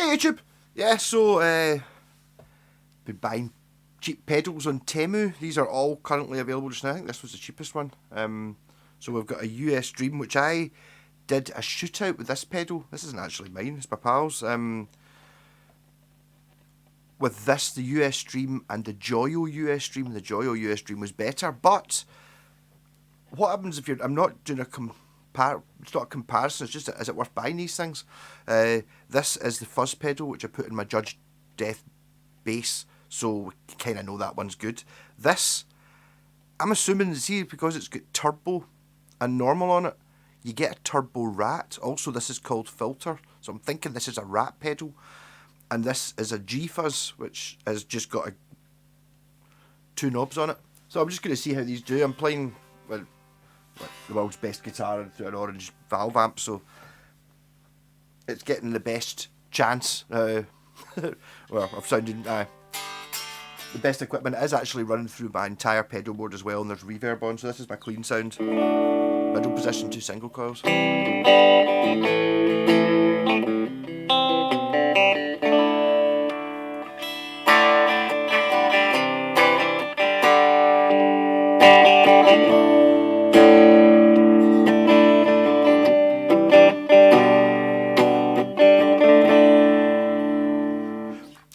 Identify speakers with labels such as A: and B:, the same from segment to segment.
A: Hey YouTube! Yeah, so been buying cheap pedals on Temu. These are all currently available just now. I think this was the cheapest one. So we've got a US Dream, which I did a shootout with this pedal. This isn't actually mine, it's my pal's. With this, the US Dream and the Joyo US Dream. The Joyo US Dream was better, but what happens if you're... I'm not doing it's not a comparison, it's just, is it worth buying these things? This is the fuzz pedal, which I put in my Judge Death bass, so we kind of know that one's good. This, I'm assuming, see, because it's got turbo and normal on it, you get a turbo rat. Also, this is called filter, so I'm thinking this is a rat pedal. And this is a G-fuzz, which has just got two knobs on it. So I'm just going to see how these do. I'm playing with the world's best guitar through an orange valve amp, so it's getting the best chance. Well, I've sounded... the best equipment is actually running through my entire pedal board as well, and there's reverb on, so this is my clean sound. Middle position, 2 single coils.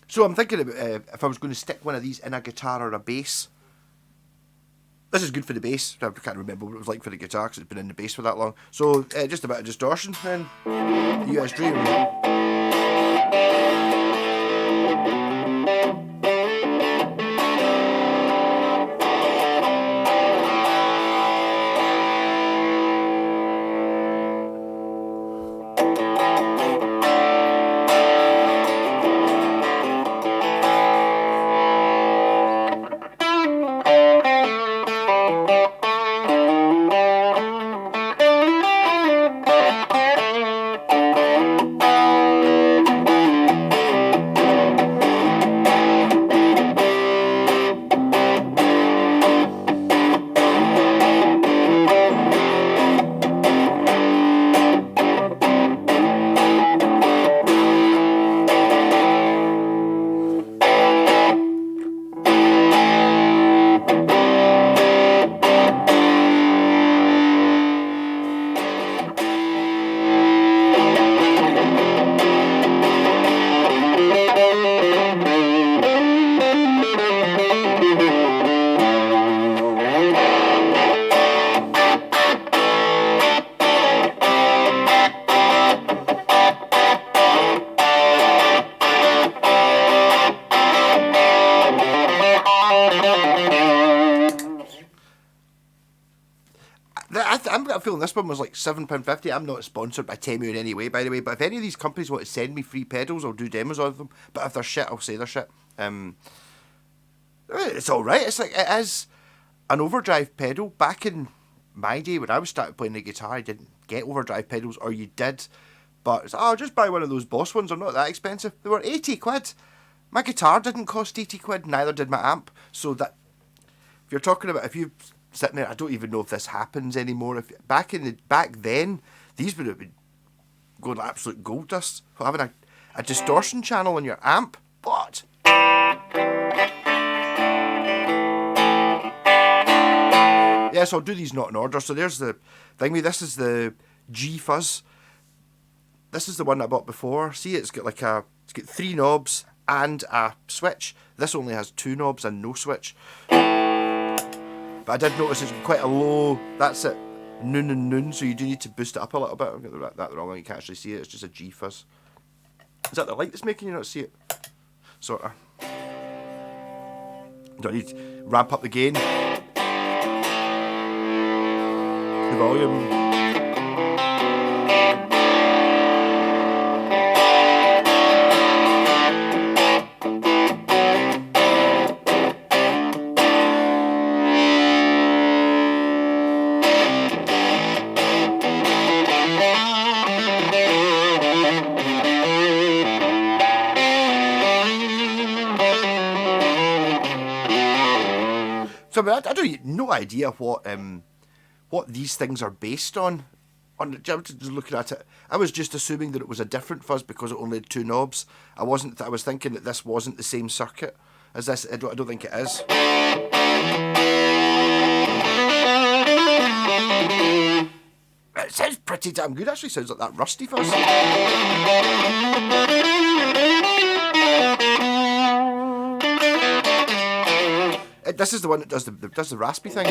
A: So I'm thinking about if I was going to stick one of these in a guitar or a bass. This is good for the bass. I can't remember what it was like for the guitar because it's been in the bass for that long. So just a bit of distortion then. The US Dream. I'm feeling this one was like £7.50. I'm not sponsored by Temu in any way, by the way, but if any of these companies want to send me free pedals, I'll do demos of them. But if they're shit, I'll say they're shit. It's alright. It's like, it is an overdrive pedal. Back in my day, when I was starting playing the guitar, I didn't get overdrive pedals, or you did, but it's, oh, just buy one of those Boss ones, they're not that expensive. They were 80 quid. My guitar didn't cost 80 quid, neither did my amp. So that, if you're talking about, if you sitting there, I don't even know if this happens anymore. If back then, these would have been going to absolute gold dust for having a distortion channel on your amp. But yeah, so I'll do these not in order. So there's the thing. This is the G-fuzz. This is the one I bought before. See, it's got it's got 3 knobs and a switch. This only has 2 knobs and no switch. But I did notice it's quite a low, that's it, noon and noon, so you do need to boost it up a little bit. I've got that wrong, you can't actually see it, it's just a G-fuzz. Is that the light that's making you not see it? Sort of. Do I need to ramp up the gain? The volume. So I mean, I don't no idea what these things are based on. I was just looking at it. I was just assuming that it was a different fuzz because it only had two knobs. I wasn't. I was thinking that this wasn't the same circuit as this. I don't think it is. It sounds pretty damn good. Actually, sounds like that rusty fuzz. This is the one that does the raspy thing.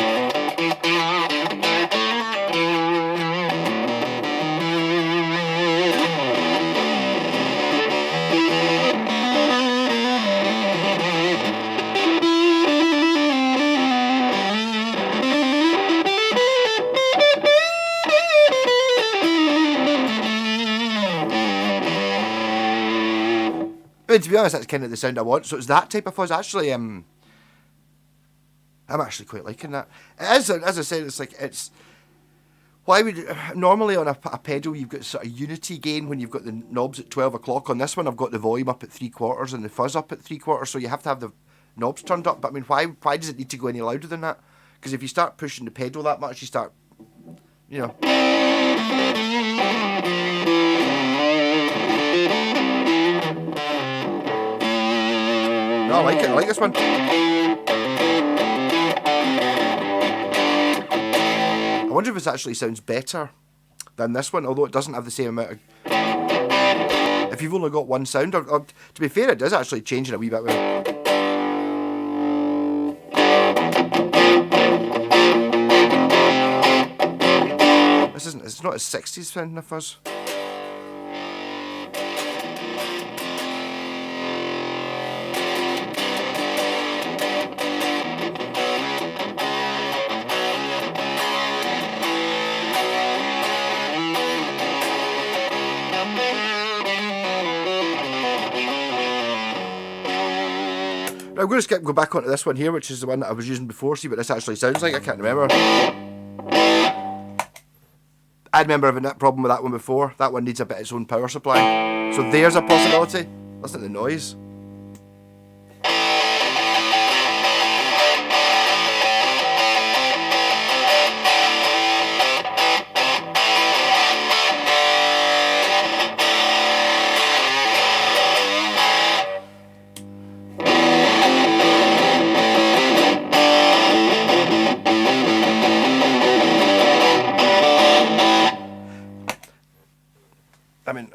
A: I mean, to be honest, that's kind of the sound I want. So it's that type of fuzz. Actually, I'm actually quite liking that. It is, as I said, it's like it's. Why would normally on a pedal you've got sort of unity gain when you've got the knobs at 12 o'clock. On this one, I've got the volume up at 3/4 and the fuzz up at 3/4. So you have to have the knobs turned up. But I mean, why does it need to go any louder than that? Because if you start pushing the pedal that much, you start, you know. No, I like it. I like this one. I wonder if this actually sounds better than this one, although it doesn't have the same amount of... If you've only got one sound, or to be fair, it does actually change it a wee bit. This isn't... It's not as 60s sounding a fuzz. I'm going to go back onto this one here, which is the one that I was using before, see what this actually sounds like. I can't remember. I remember having that problem with that one before. That one needs a bit of its own power supply. So there's a possibility. Listen to the noise. I mean,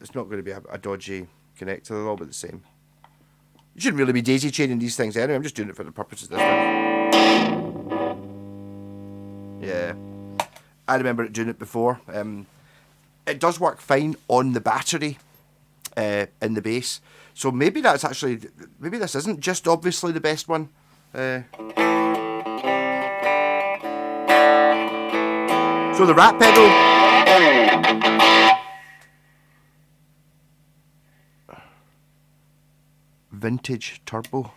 A: it's not going to be a dodgy connector, they're all about the same. You shouldn't really be daisy chaining these things anyway, I'm just doing it for the purposes of this one. Yeah, I remember it doing it before. It does work fine on the battery in the bass, so maybe that's actually, maybe this isn't just obviously the best one. So the rat pedal. Vintage turbo.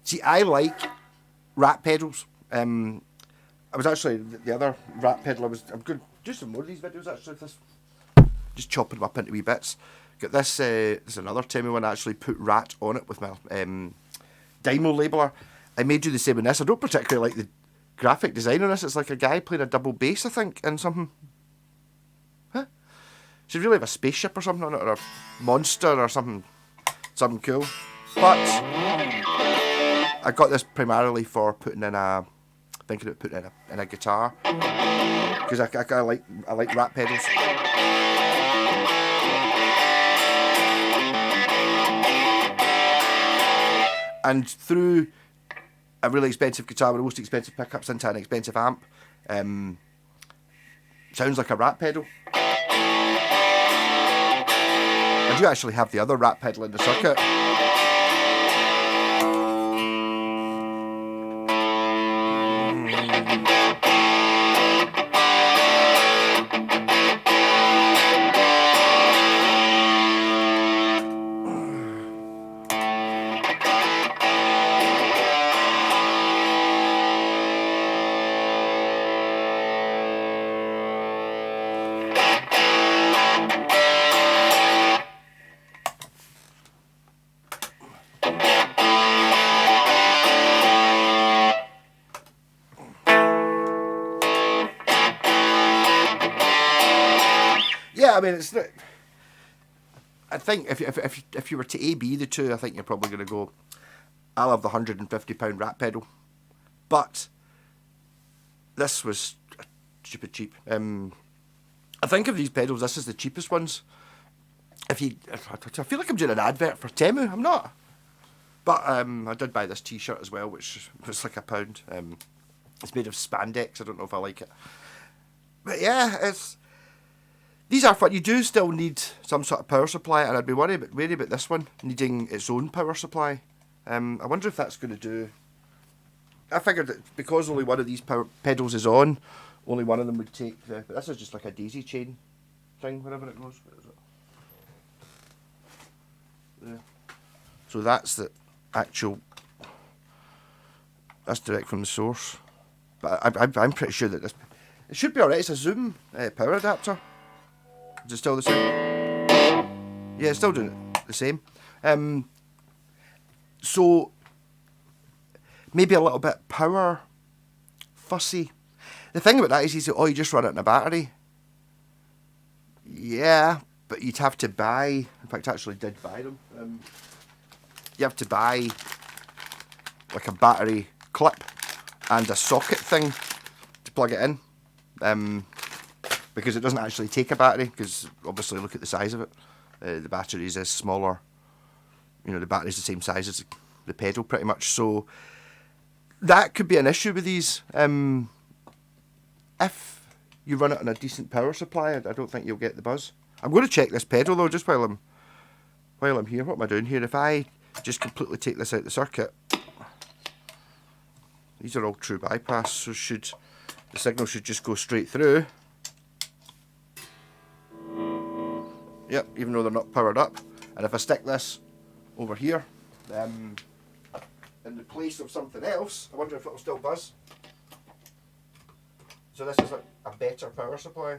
A: See, I like rat pedals. I was actually the other rat pedal. I'm going to do some more of these videos actually. Just chopping them up into wee bits. Got this. This is another temu one. I actually put rat on it with my Dymo labeler. I may do the same in this. I don't particularly like the graphic design on this. It's like a guy playing a double bass, I think, and something. Huh? Should really have a spaceship or something on it, or a monster or something cool. But I got this primarily for putting in thinking about putting in a guitar, because I like rat pedals. And through a really expensive guitar with the most expensive pickups into an expensive amp, sounds like a rat pedal. I do actually have the other rat pedal in the circuit. I mean, it's not. I think if you were to A/B the two, I think you're probably going to go, I'll have the £150 rat pedal. But this was stupid cheap. I think of these pedals, this is the cheapest ones. I feel like I'm doing an advert for Temu, I'm not. But I did buy this t-shirt as well, which was like £1. It's made of spandex, I don't know if I like it. But yeah, these are fun. You do still need some sort of power supply, and I'd be wary about this one needing its own power supply. I wonder if that's going to do. I figured that because only one of these pedals is on, only one of them would take the. But this is just like a daisy chain thing, wherever it goes. Where is it? There. So that's the actual. That's direct from the source. But I'm pretty sure that this. It should be alright. It's a Zoom power adapter. Is it still the same? Yeah, it's still doing it the same. So maybe a little bit power fussy. The thing about that is, you just run it in a battery. Yeah, but you'd have to buy. In fact, I actually did buy them. You have to buy like a battery clip and a socket thing to plug it in. Because it doesn't actually take a battery, because obviously look at the size of it. The battery is smaller. You know, the battery's the same size as the pedal pretty much. So that could be an issue with these. If you run it on a decent power supply, I don't think you'll get the buzz. I'm going to check this pedal though, just while I'm here. What am I doing here? If I just completely take this out the circuit, these are all true bypass, so the signal should just go straight through. Yep, even though they're not powered up. And if I stick this over here, in the place of something else, I wonder if it'll still buzz. So this is a better power supply.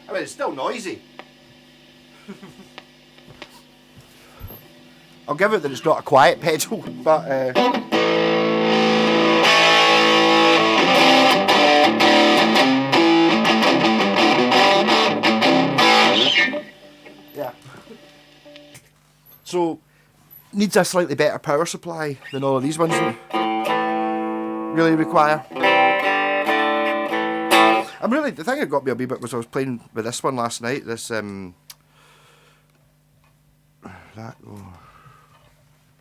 A: I mean, it's still noisy. I'll give it that it's not a quiet pedal, but yeah. So needs a slightly better power supply than all of these ones really require. The thing that got me a wee bit was I was playing with this one last night. This put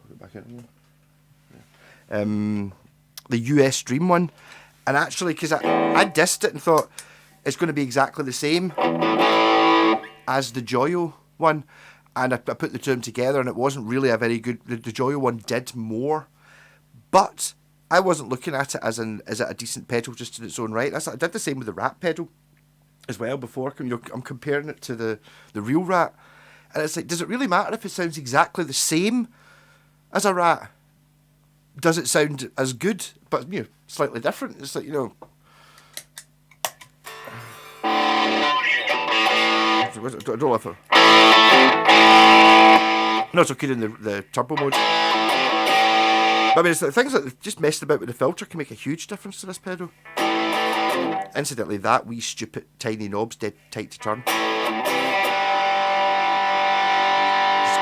A: it back in here. The US Dream one, and actually, because I dissed it and thought it's going to be exactly the same as the Joyo one, and I put the two of them together, and it wasn't really a very good. The Joyo one did more, but I wasn't looking at it as is it a decent pedal just in its own right. I did the same with the Rat pedal as well before. I'm comparing it to the real Rat, and it's like, does it really matter if it sounds exactly the same as a Rat? Does it sound as good, but slightly different? It's like, I don't know if no, it's okay in the turbo mode. But I mean, it's the things that just messed about with the filter can make a huge difference to this pedal. Incidentally, that wee stupid tiny knob's dead tight to turn. It's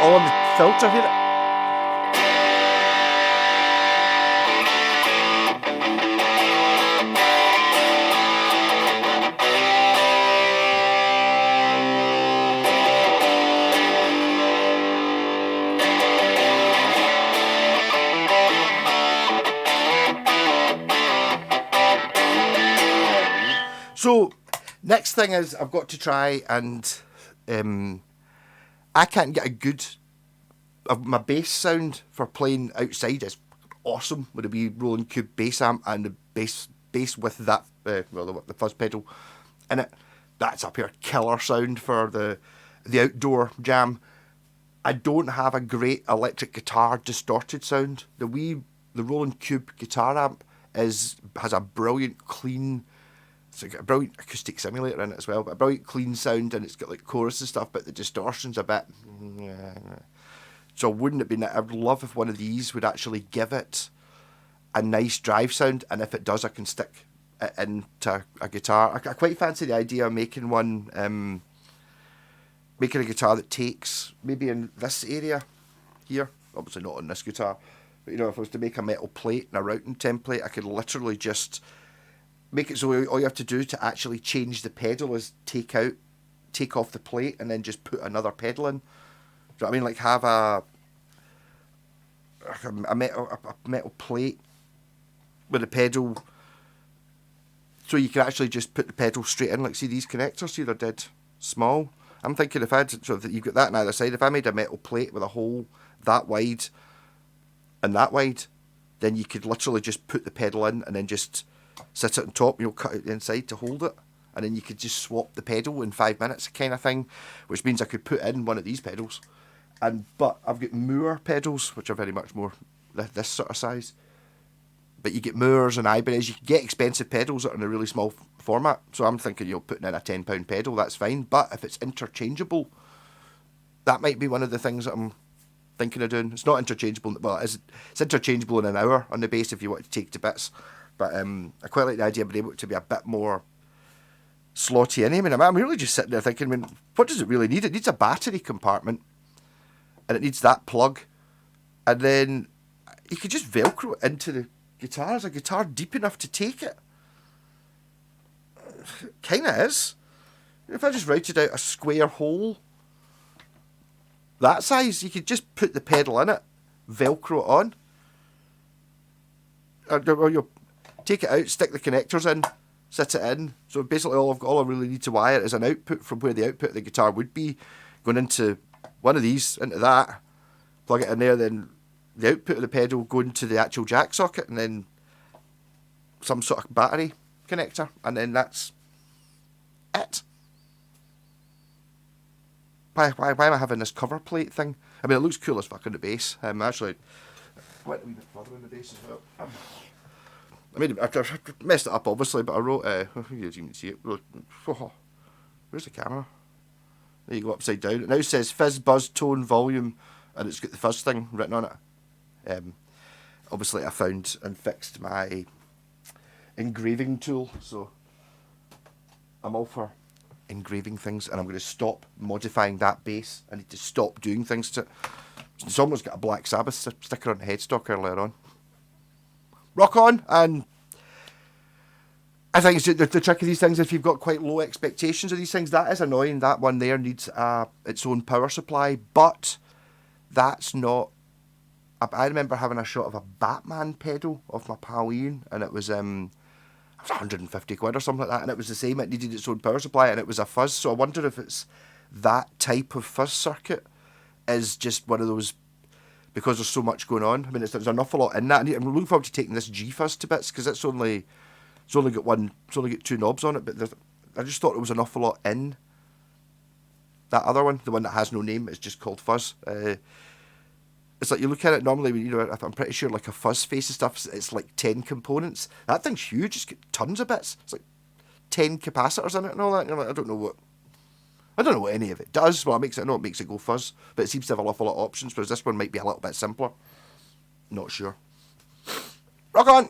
A: all on the filter here. So, next thing is I've got to try and I can't get a good. My bass sound for playing outside is awesome with a wee Roland Cube bass amp and the bass with that the fuzz pedal in it. That's up here, killer sound for the outdoor jam. I don't have a great electric guitar distorted sound. The Roland Cube guitar amp has a brilliant clean. It's got a brilliant acoustic simulator in it as well, but a brilliant clean sound, and it's got like chorus and stuff, but the distortion's a bit. So wouldn't it be? I'd love if one of these would actually give it a nice drive sound, and if it does, I can stick it into a guitar. I quite fancy the idea of making one, making a guitar that takes maybe in this area here. Obviously not on this guitar, but if I was to make a metal plate and a routing template, I could literally just make it so all you have to do to actually change the pedal is take off the plate and then just put another pedal in. Do you know what I mean? Like have a metal plate with a pedal, so you can actually just put the pedal straight in. Like see these connectors here are dead small. I'm thinking if I had, so that you've got that on either side, if I made a metal plate with a hole that wide and that wide, then you could literally just put the pedal in and then just sit it on top, cut it inside to hold it, and then you could just swap the pedal in 5 minutes kind of thing, which means I could put in one of these pedals. But I've got Moore pedals, which are very much more this sort of size. But you get Moores and Ibanez, you can get expensive pedals that are in a really small format. So I'm thinking, putting in a £10 pedal, that's fine. But if it's interchangeable, that might be one of the things that I'm thinking of doing. It's not interchangeable, well, it's interchangeable in an hour on the bass if you want to take to bits. But I quite like the idea of being able to be a bit more slotty in. I mean, I'm really just sitting there thinking, what does it really need? It needs a battery compartment, and it needs that plug. And then you could just Velcro it into the guitar. Is a guitar deep enough to take it? Kind of is. If I just routed out a square hole that size, you could just put the pedal in it, Velcro it on, or you'll take it out, stick the connectors in, sit it in. So basically all I really need to wire is an output from where the output of the guitar would be, going into one of these, into that, plug it in there, then the output of the pedal going to the actual jack socket, and then some sort of battery connector, and then that's it. Why am I having this cover plate thing? I mean, it looks cool as fuck on the bass. Actually, went a wee bit further on the bass as well. I mean, I've messed it up obviously, but I wrote, you didn't even see it. Where's the camera? There you go, upside down. It now says fizz, buzz, tone, volume, and it's got the fuzz thing written on it. Obviously I found and fixed my engraving tool, so I'm all for engraving things, and I'm going to stop modifying that bass. I need to stop doing things to it. Someone's got a Black Sabbath sticker on the headstock earlier on. Rock on. And I think it's the trick of these things, if you've got quite low expectations of these things, that is annoying. That one there needs its own power supply, but that's not... I remember having a shot of a Batman pedal off my pal Ian, and it was 150 quid or something like that, and it was the same. It needed its own power supply, and it was a fuzz. So I wonder if it's that type of fuzz circuit is just one of those, because there's so much going on. I mean, there's an awful lot in that. I'm looking forward to taking this G fuzz to bits, because it's only got two knobs on it, but I just thought there was an awful lot in that other one, the one that has no name. It's just called fuzz. It's like you look at it normally, I'm pretty sure like a fuzz face and stuff, it's like 10 components. That thing's huge, it's got tons of bits. It's like 10 capacitors in it and all that. And you're like, I don't know what any of it does. Well, I know it makes it go fuzz, but it seems to have an awful lot of options, whereas this one might be a little bit simpler. Not sure. Rock on!